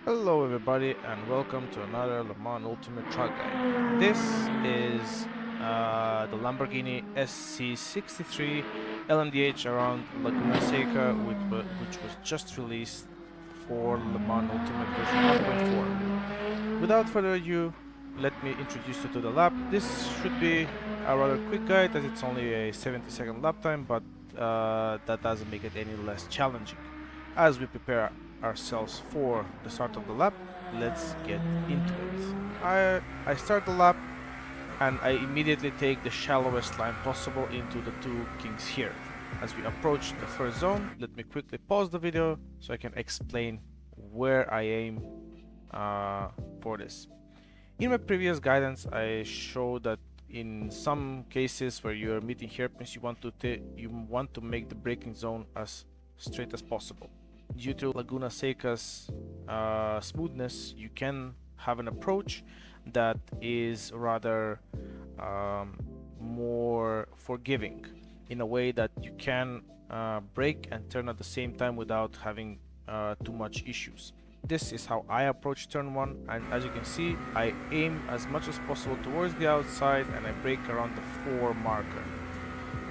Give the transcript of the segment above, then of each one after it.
Hello everybody and welcome to another Le Mans Ultimate Truck Guide. This is the Lamborghini SC63 LMDH around Laguna Seca which was just released for Le Mans Ultimate version 1.4. Without further ado, let me introduce you to the lap. This should be a rather quick guide as it's only a 70-second lap time, but that doesn't make it any less challenging. As we prepare ourselves for the start of the lap, let's get into it. I start the lap and I immediately take the shallowest line possible into the two kings here. As we approach the first zone, let me quickly pause the video so I can explain where I aim for this. In my previous guidance, I showed that in some cases where you're meeting hairpins, you want to make the braking zone as straight as possible. Due to Laguna Seca's smoothness, you can have an approach that is rather more forgiving in a way that you can brake and turn at the same time without having too much issues. This is how I approach turn 1, and as you can see, I aim as much as possible towards the outside and I brake around the 4 marker.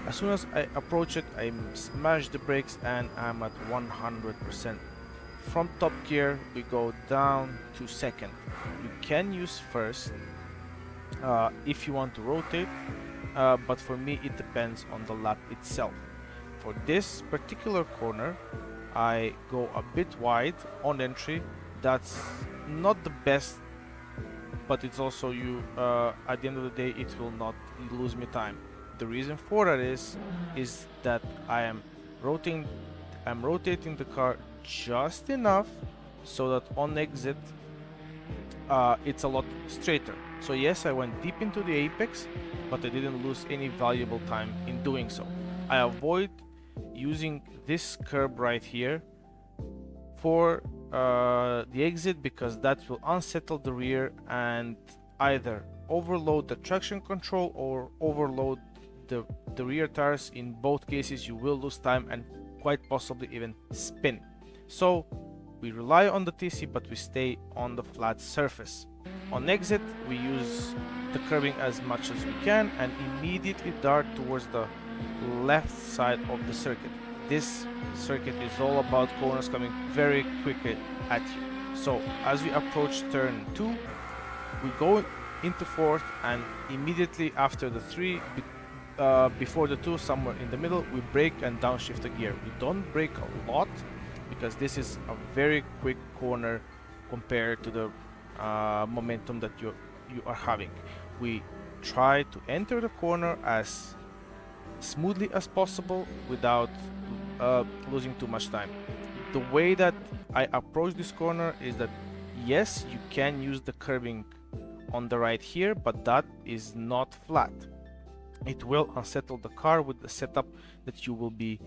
As soon as I approach it, I smash the brakes and I'm at 100%. From top gear, we go down to second. You can use first if you want to rotate, but for me it depends on the lap itself. For this particular corner, I go a bit wide on entry. That's not the best, but it's also at the end of the day, it will not lose me time. The reason for that is that I'm rotating the car just enough so that on exit it's a lot straighter. So yes, I went deep into the apex, but I didn't lose any valuable time in doing so. I avoid using this curb right here for the exit because that will unsettle the rear and either overload the traction control or overload the rear tires. In both cases you will lose time and quite possibly even spin. So we rely on the TC, but we stay on the flat surface. On exit we use the curbing as much as we can and immediately dart towards the left side of the circuit. This circuit is all about corners coming very quickly at you. So as we approach turn 2, we go into fourth, and immediately after the 3, before the 2, somewhere in the middle, we brake and downshift the gear. We don't brake a lot because this is a very quick corner compared to the momentum that you are having. We try to enter the corner as smoothly as possible without losing too much time. The way that I approach this corner is that yes, you can use the curbing on the right here, but that is not flat. It will unsettle the car with the setup that you will be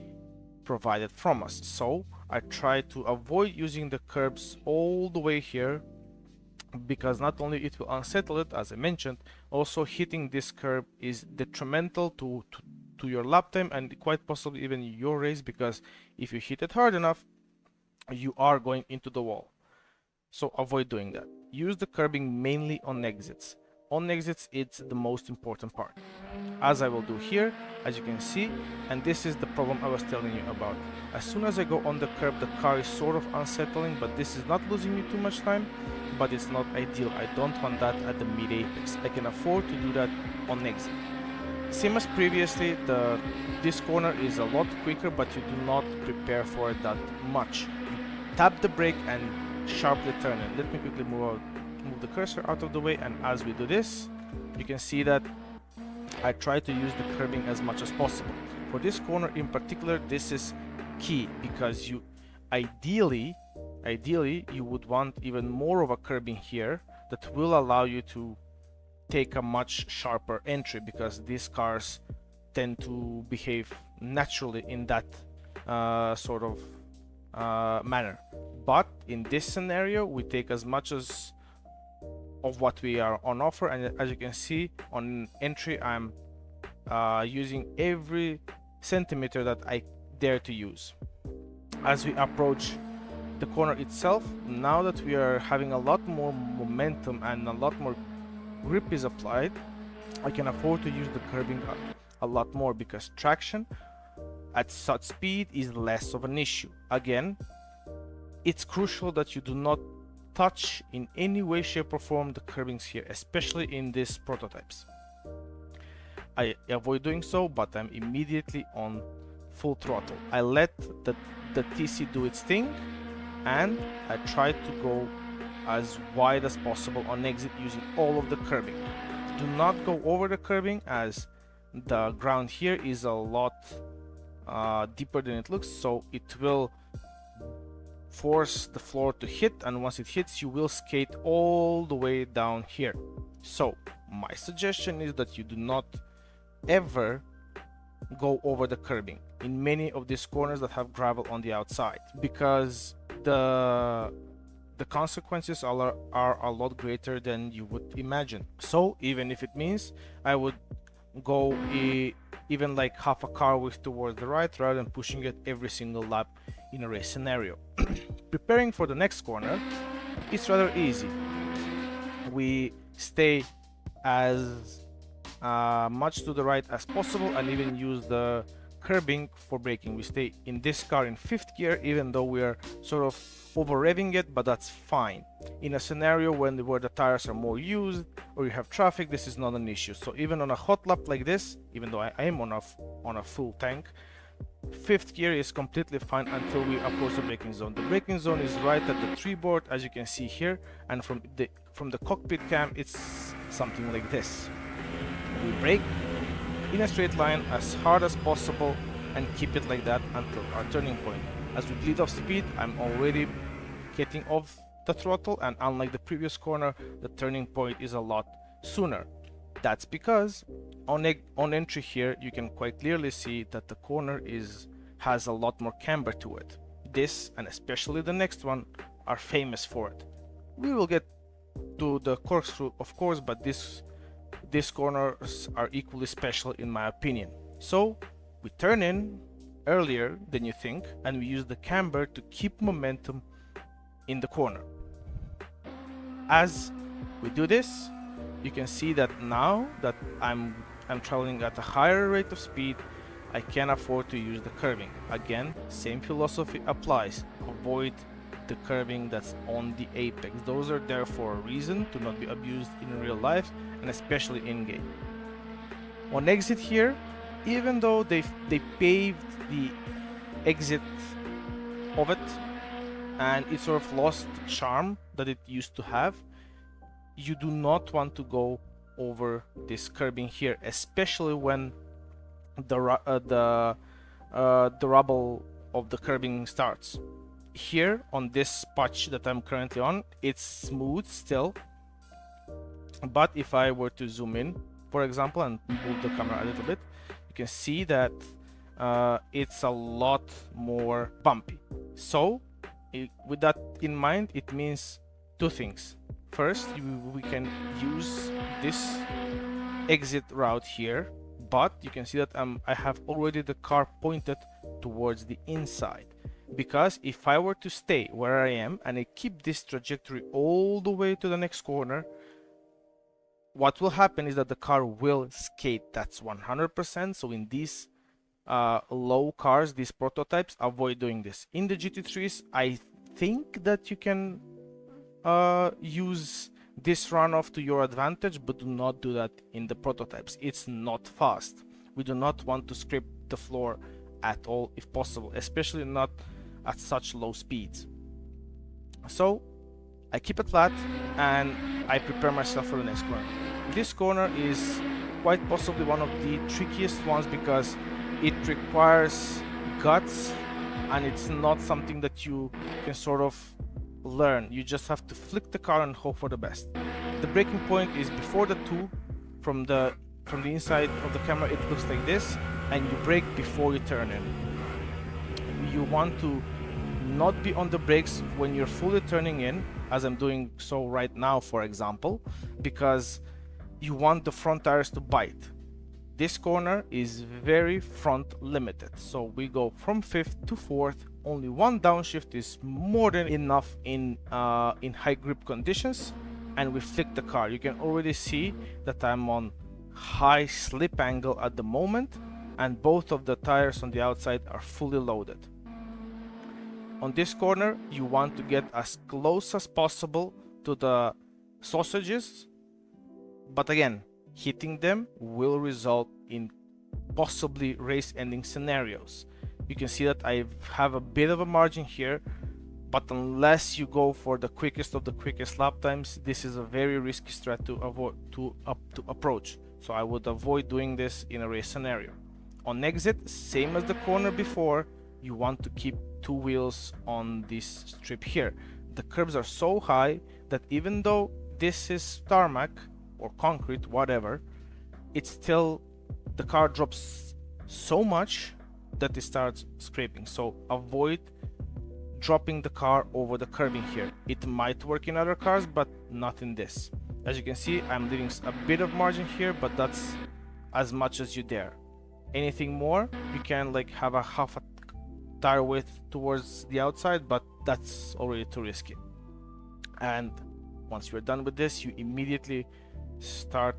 provided from us. So I try to avoid using the curbs all the way here, because not only it will unsettle it, as I mentioned, also hitting this curb is detrimental to your lap time and quite possibly even your race, because if you hit it hard enough, you are going into the wall. So avoid doing that. Use the curbing mainly on exits. On exits, it's the most important part, as I will do here, as you can see, and this is the problem I was telling you about. As soon as I go on the curb, the car is sort of unsettling, but this is not losing me too much time, but it's not ideal. I don't want that at the mid-apex. I can afford to do that on exit. Same as previously, this corner is a lot quicker, but you do not prepare for it that much. You tap the brake and sharply turn it. Let me quickly move the cursor out of the way, and as we do this, you can see that I try to use the curbing as much as possible. For this corner in particular, this is key, because you ideally you would want even more of a curbing here that will allow you to take a much sharper entry, because these cars tend to behave naturally in that sort of manner. But in this scenario, we take as much of what we are on offer, and as you can see on entry, I'm using every centimeter that I dare to use. As we approach the corner itself, now that we are having a lot more momentum and a lot more grip is applied, I can afford to use the curbing a lot more, because traction at such speed is less of an issue. Again, it's crucial that you do not touch in any way, shape or form the curbings here, especially in these prototypes. I avoid doing so, but I'm immediately on full throttle. I let the TC do its thing, and I try to go as wide as possible on exit using all of the curbing. Do not go over the curbing, as the ground here is a lot deeper than it looks, so it will force the floor to hit, and once it hits, you will skate all the way down here. So my suggestion is that you do not ever go over the curbing in many of these corners that have gravel on the outside, because the consequences are a lot greater than you would imagine. So even if it means I would go even like half a car width towards the right, rather than pushing it every single lap in a race scenario. Preparing for the next corner, it's rather easy. We stay as much to the right as possible, and even use the curbing for braking. We stay in this car in 5th gear, even though we are sort of over revving it, but that's fine. In a scenario where the tires are more used or you have traffic, this is not an issue. So even on a hot lap like this, even though I am on a full tank, 5th gear is completely fine until we approach the braking zone. The braking zone is right at the tree board, as you can see here, and from the cockpit cam, it's something like this. We brake in a straight line as hard as possible and keep it like that until our turning point. As we bleed off speed, I'm already getting off the throttle, and unlike the previous corner, the turning point is a lot sooner. That's because on entry here, you can quite clearly see that the corner has a lot more camber to it. This, and especially the next one, are famous for it. We will get to the corkscrew, of course, but these corners are equally special in my opinion. So we turn in earlier than you think, and we use the camber to keep momentum in the corner. As we do this, you can see that now that I'm traveling at a higher rate of speed, I can afford to use the curbing. Again, same philosophy applies. Avoid the curbing that's on the apex. Those are there for a reason, to not be abused in real life, and especially in game. On exit here, even though they paved the exit of it and it sort of lost the charm that it used to have, you do not want to go over this curbing here, especially when the rubble of the curbing starts. Here on this patch that I'm currently on, it's smooth still, but if I were to zoom in, for example, and move the camera a little bit, you can see that it's a lot more bumpy. So with that in mind, it means two things. First, we can use this exit route here, but you can see that I have already the car pointed towards the inside, because if I were to stay where I am and I keep this trajectory all the way to the next corner, what will happen is that the car will skate. That's 100%. So in these low cars, these prototypes, avoid doing this. In the GT3s, I think that you can use this runoff to your advantage, but do not do that in the prototypes. It's not fast. We do not want to scrape the floor at all if possible, especially not at such low speeds. So I keep it flat and I prepare myself for the next corner. This corner is quite possibly one of the trickiest ones because it requires guts, and it's not something that you can sort of learn. You just have to flick the car and hope for the best. The braking point is before the two. From the inside of the camera it looks like this, and you brake before you turn in. You want to not be on the brakes when you're fully turning in, as I'm doing so right now, for example, because you want the front tires to bite. This corner is very front limited, so we go from 5th to 4th only one downshift is more than enough in high grip conditions, and we flick the car. You can already see that I'm on high slip angle at the moment, and both of the tires on the outside are fully loaded. On this corner, you want to get as close as possible to the sausages, but again, hitting them will result in possibly race-ending scenarios. You can see that I have a bit of a margin here, but unless you go for the quickest of the quickest lap times, this is a very risky strat to approach. So I would avoid doing this in a race scenario. On exit, same as the corner before, you want to keep two wheels on this strip here. The curbs are so high that even though this is tarmac or concrete, whatever, it's still, the car drops so much that it starts scraping. So avoid dropping the car over the curbing here. It might work in other cars, but not in this. As you can see, I'm leaving a bit of margin here, but that's as much as you dare. Anything more, you can like have a half a tire width towards the outside, but that's already too risky. And once you're done with this, you immediately start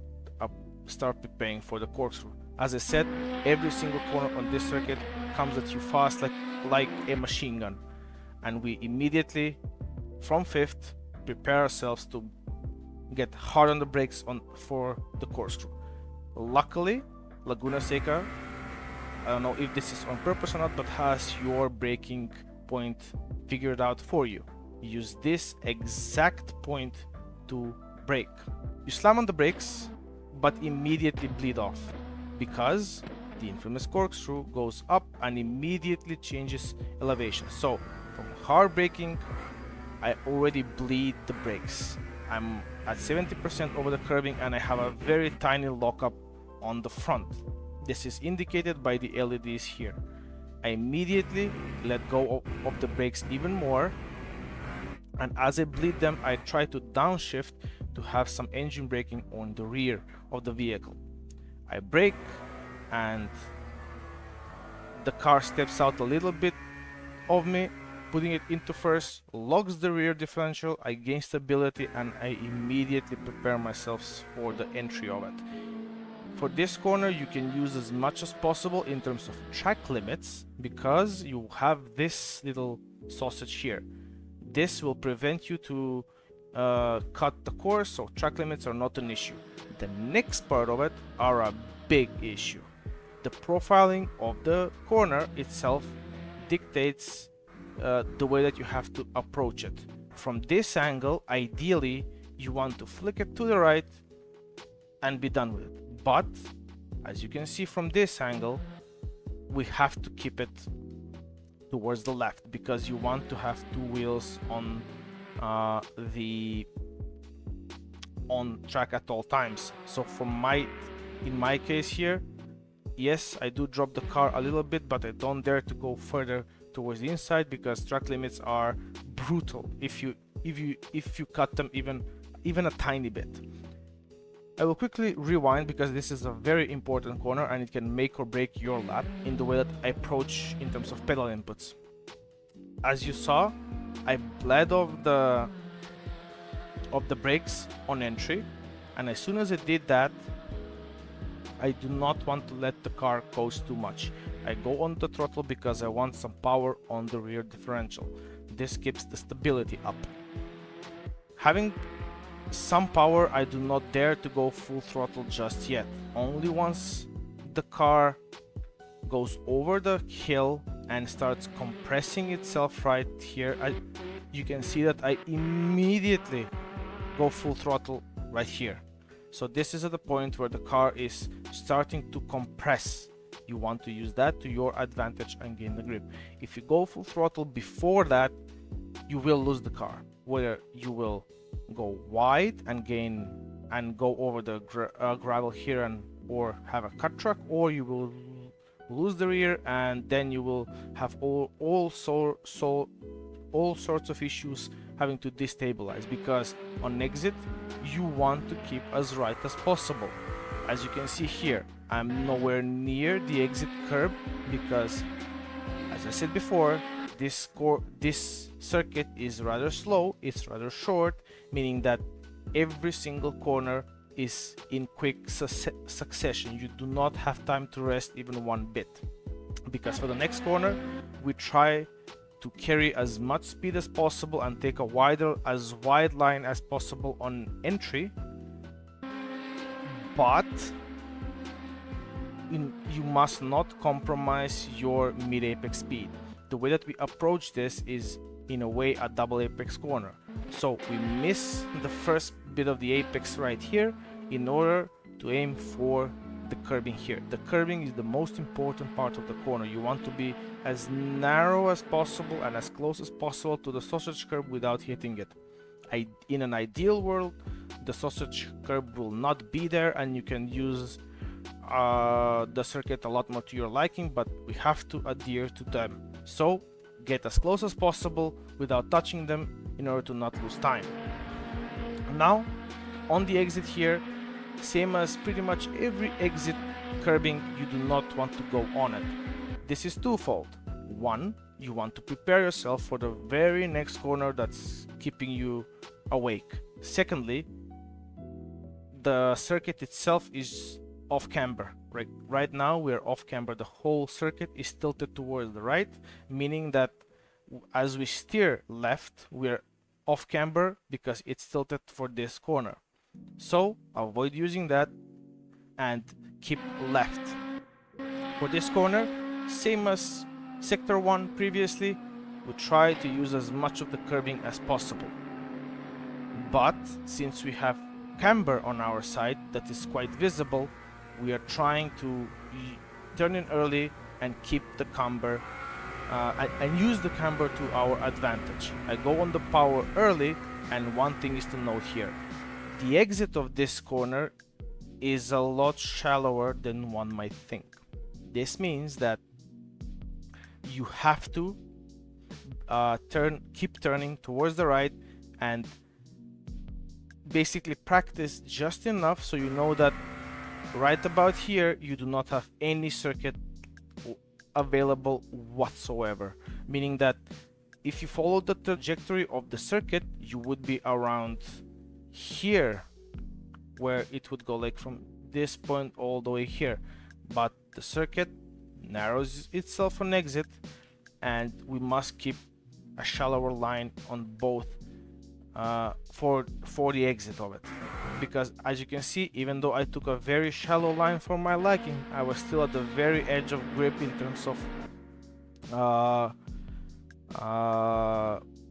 preparing for the corkscrew. As I said, every single corner on this circuit comes at you fast, like a machine gun, and we immediately from fifth prepare ourselves to get hard on the brakes for the corkscrew. Luckily, Laguna Seca, I don't know if this is on purpose or not, but has your braking point figured out for you. Use this exact point to brake. You slam on the brakes, but immediately bleed off, because the infamous corkscrew goes up and immediately changes elevation. So from hard braking, I already bleed the brakes. I'm at 70% over the curbing, and I have a very tiny lockup on the front. This is indicated by the LEDs here. I immediately let go of the brakes even more, and as I bleed them, I try to downshift to have some engine braking on the rear of the vehicle. I brake, and the car steps out a little bit of me, putting it into first, locks the rear differential, I gain stability, and I immediately prepare myself for the entry of it. For this corner, you can use as much as possible in terms of track limits, because you have this little sausage here. This will prevent you to cut the course, so track limits are not an issue. The next part of it are a big issue. The profiling of the corner itself dictates the way that you have to approach it. From this angle, ideally, you want to flick it to the right and be done with it. But as you can see from this angle, we have to keep it towards the left, because you want to have two wheels on track at all times. So in my case here, yes, I do drop the car a little bit, but I don't dare to go further towards the inside, because track limits are brutal if you cut them even a tiny bit. I will quickly rewind, because this is a very important corner and it can make or break your lap in the way that I approach in terms of pedal inputs. As you saw, I bled off the brakes on entry, and as soon as I did that, I do not want to let the car coast too much. I go on the throttle because I want some power on the rear differential. This keeps the stability up. Having some power, I do not dare to go full throttle just yet. Only once the car goes over the hill and starts compressing itself right here, you can see that I immediately go full throttle right here. So this is at the point where the car is starting to compress. You want to use that to your advantage and gain the grip. If you go full throttle before that, you will lose the car, whether you will go wide and go over the gravel here or have a cut track, or you will lose the rear, and then you will have all sorts of issues having to destabilize, because on exit you want to keep as right as possible. As you can see here, I'm nowhere near the exit curb, because as I said before, this circuit is rather slow, it's rather short, meaning that every single corner is in quick succession. You do not have time to rest even one bit, because for the next corner we try to carry as much speed as possible and take as wide line as possible on entry, but you must not compromise your mid-apex speed. The way that we approach this is in a way a double apex corner. So we miss the first bit of the apex right here in order to aim for the curbing here. The curbing is the most important part of the corner. You want to be as narrow as possible and as close as possible to the sausage curb without hitting it. In an ideal world, the sausage curb will not be there and you can use the circuit a lot more to your liking, but we have to adhere to them. So get as close as possible without touching them in order to not lose time. Now on the exit here, same as pretty much every exit curbing, you do not want to go on it. This is twofold. One, you want to prepare yourself for the very next corner that's keeping you awake. Secondly, the circuit itself is off camber. Right now we're off camber. The whole circuit is tilted towards the right, meaning that as we steer left, we're off camber because it's tilted for this corner. So avoid using that and keep left. For this corner, same as sector 1 previously, we try to use as much of the curbing as possible. But since we have camber on our side that is quite visible, we are trying to turn in early and keep the camber and use the camber to our advantage. I go on the power early, and one thing is to note here. The exit of this corner is a lot shallower than one might think. This means that you have to keep turning towards the right and basically practice just enough so you know that right about here you do not have any circuit available whatsoever, meaning that if you follow the trajectory of the circuit, you would be around here, where it would go like from this point all the way here, but the circuit narrows itself on exit and we must keep a shallower line on both for the exit of it, because as you can see, even though I took a very shallow line for my liking, I was still at the very edge of grip in terms of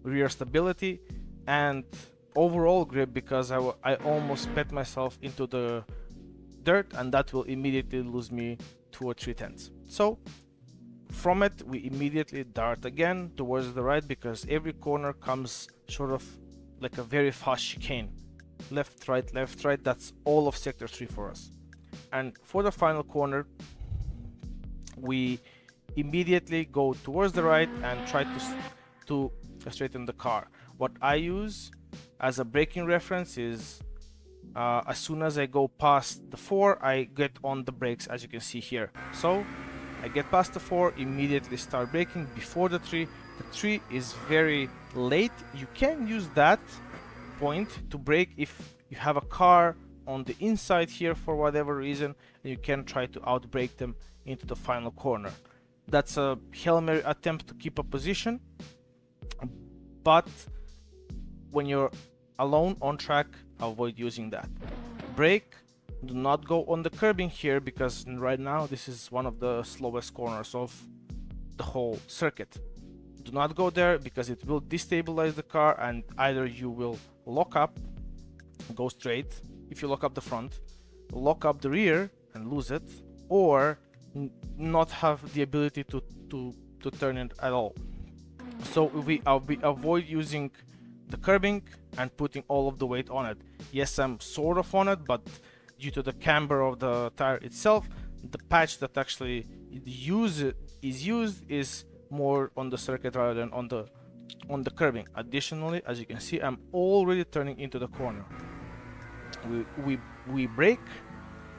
rear stability and overall grip, because I almost pet myself into the dirt, and that will immediately lose me 2 or 3 tenths. So from it we immediately dart again towards the right, because every corner comes sort of like a very fast chicane. Left, right, that's all of sector 3 for us. And for the final corner, we immediately go towards the right and try to straighten the car. What I use as a braking reference is as soon as I go past the 4, I get on the brakes, as you can see here. So I get past the 4, immediately start braking before the 3. The 3 is very late. You can use that point to brake if you have a car on the inside here for whatever reason, and you can try to outbrake them into the final corner. That's a Hail Mary attempt to keep a position, but when you're alone on track, avoid using that. Brake, do not go on the curbing here, because right now this is one of the slowest corners of the whole circuit. Do not go there because it will destabilize the car, and either you will lock up, go straight if you lock up the front, lock up the rear and lose it, or not have the ability to turn it at all. So we avoid using the curbing and putting all of the weight on it. Yes, I'm sort of on it, but due to the camber of the tire itself, the patch that actually is used is more on the circuit rather than on the curbing. Additionally, as you can see, I'm already turning into the corner. We brake,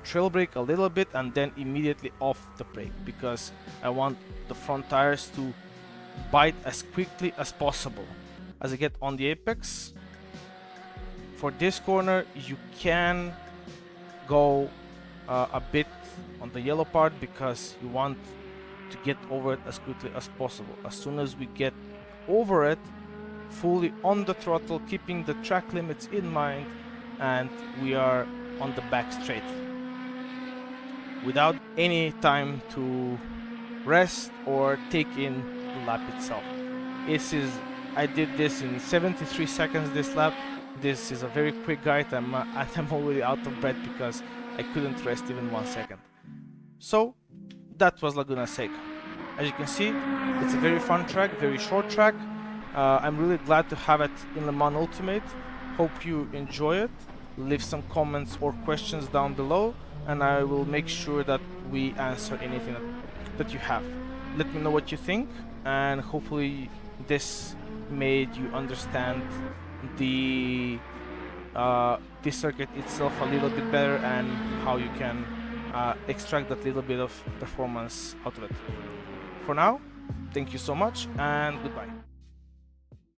trail brake a little bit, and then immediately off the brake, because I want the front tires to bite as quickly as possible. As I get on the apex, for this corner you can go a bit on the yellow part because you want to get over it as quickly as possible. As soon as we get over it, fully on the throttle, keeping the track limits in mind, and we are on the back straight without any time to rest or take in the lap itself. I did this in 73 seconds this lap. This is a very quick guide. I'm already out of breath because I couldn't rest even 1 second. So that was Laguna Seca. As you can see, it's a very fun track, very short track. I'm really glad to have it in Le Mans Ultimate. Hope you enjoy it. Leave some comments or questions down below, and I will make sure that we answer anything that you have. Let me know what you think, and hopefully this made you understand the this circuit itself a little bit better and how you can extract that little bit of performance out of it. For now, thank you so much and goodbye.